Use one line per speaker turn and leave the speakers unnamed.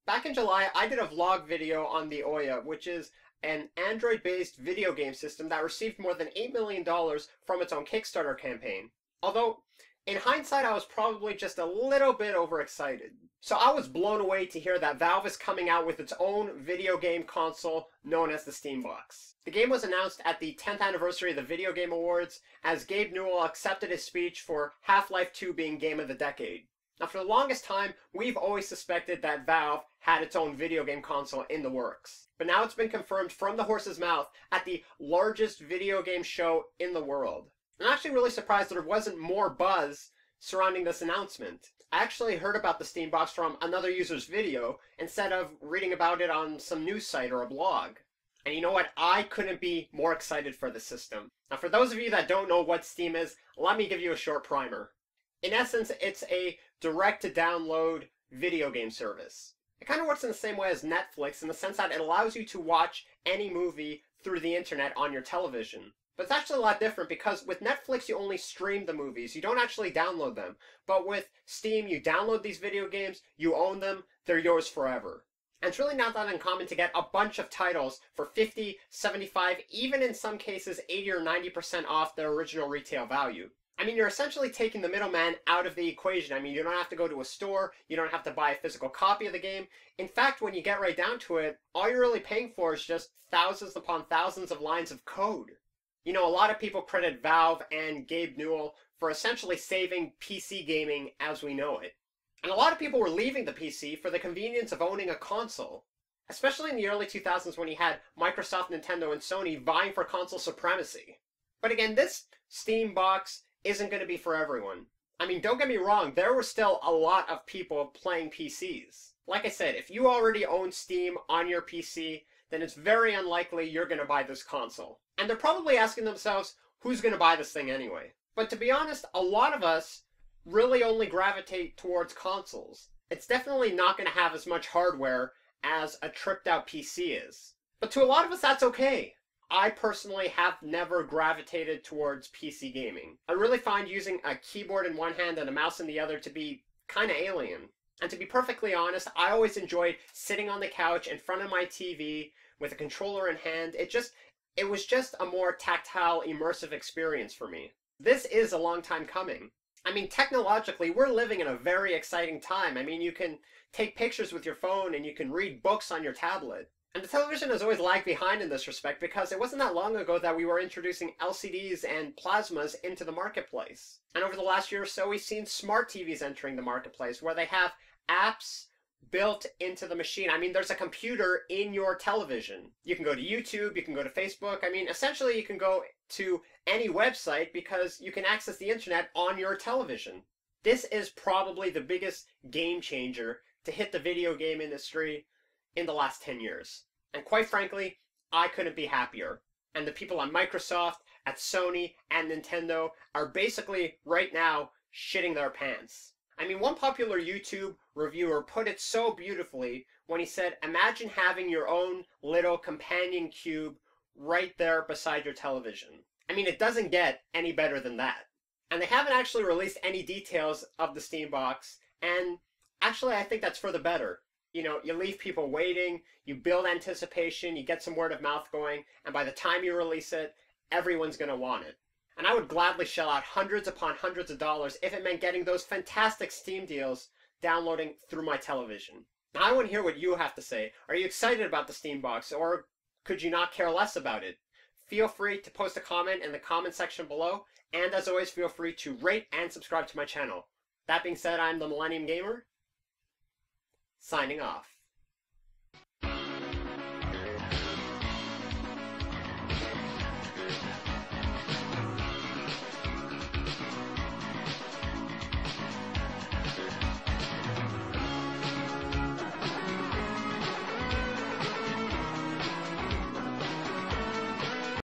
Back in July, I did a vlog video on the Ouya, which is an Android-based video game system that received more than $8 million from its own Kickstarter campaign. Although, in hindsight, I was probably just a little bit overexcited. So I was blown away to hear that Valve is coming out with its own video game console known as the Steambox. The game was announced at the 10th anniversary of the Video Game Awards, as Gabe Newell accepted his speech for Half-Life 2 being Game of the Decade. Now, for the longest time, we've always suspected that Valve had its own video game console in the works. But now it's been confirmed from the horse's mouth at the largest video game show in the world. I'm actually really surprised there wasn't more buzz surrounding this announcement. I actually heard about the Steambox from another user's video instead of reading about it on some news site or a blog. And you know what? I couldn't be more excited for the system. Now, for those of you that don't know what Steam is, let me give you a short primer. In essence, it's a direct-to-download video game service. It kind of works in the same way as Netflix in the sense that it allows you to watch any movie through the internet on your television. But it's actually a lot different because with Netflix you only stream the movies, you don't actually download them. But with Steam you download these video games, you own them, they're yours forever. And it's really not that uncommon to get a bunch of titles for 50, 75, even in some cases 80 or 90% off their original retail value. I mean, you're essentially taking the middleman out of the equation. I mean, you don't have to go to a store, you don't have to buy a physical copy of the game. In fact, when you get right down to it, all you're really paying for is just thousands upon thousands of lines of code. You know, a lot of people credit Valve and Gabe Newell for essentially saving PC gaming as we know it. And a lot of people were leaving the PC for the convenience of owning a console. Especially in the early 2000s when you had Microsoft, Nintendo, and Sony vying for console supremacy. But again, this Steambox isn't going to be for everyone. I mean, don't get me wrong, there were still a lot of people playing PCs. Like I said, if you already own Steam on your PC, then it's very unlikely you're going to buy this console. And they're probably asking themselves, who's going to buy this thing anyway? But to be honest, a lot of us really only gravitate towards consoles. It's definitely not going to have as much hardware as a tripped out PC is. But to a lot of us, that's okay. I personally have never gravitated towards PC gaming. I really find using a keyboard in one hand and a mouse in the other to be kind of alien. And to be perfectly honest, I always enjoyed sitting on the couch in front of my TV with a controller in hand. It was just a more tactile, immersive experience for me. This is a long time coming. I mean, technologically, we're living in a very exciting time. I mean, you can take pictures with your phone and you can read books on your tablet. And the television has always lagged behind in this respect because it wasn't that long ago that we were introducing LCDs and plasmas into the marketplace. And over the last year or so, we've seen smart TVs entering the marketplace where they have apps built into the machine. I mean, there's a computer in your television. You can go to YouTube, you can go to Facebook. I mean, essentially you can go to any website because you can access the internet on your television. This is probably the biggest game changer to hit the video game industry in the last 10 years. And quite frankly, I couldn't be happier. And the people on Microsoft, at Sony, and Nintendo are basically, right now, shitting their pants. I mean, one popular YouTube reviewer put it so beautifully when he said, imagine having your own little companion cube right there beside your television. I mean, it doesn't get any better than that. And they haven't actually released any details of the Steambox, and actually I think that's for the better. You know, you leave people waiting, you build anticipation, you get some word of mouth going, and by the time you release it, everyone's going to want it. And I would gladly shell out hundreds upon hundreds of dollars if it meant getting those fantastic Steam deals downloading through my television. Now I want to hear what you have to say. Are you excited about the Steambox, or could you not care less about it? Feel free to post a comment in the comment section below, and as always, feel free to rate and subscribe to my channel. That being said, I'm the Millennium Gamer, signing off.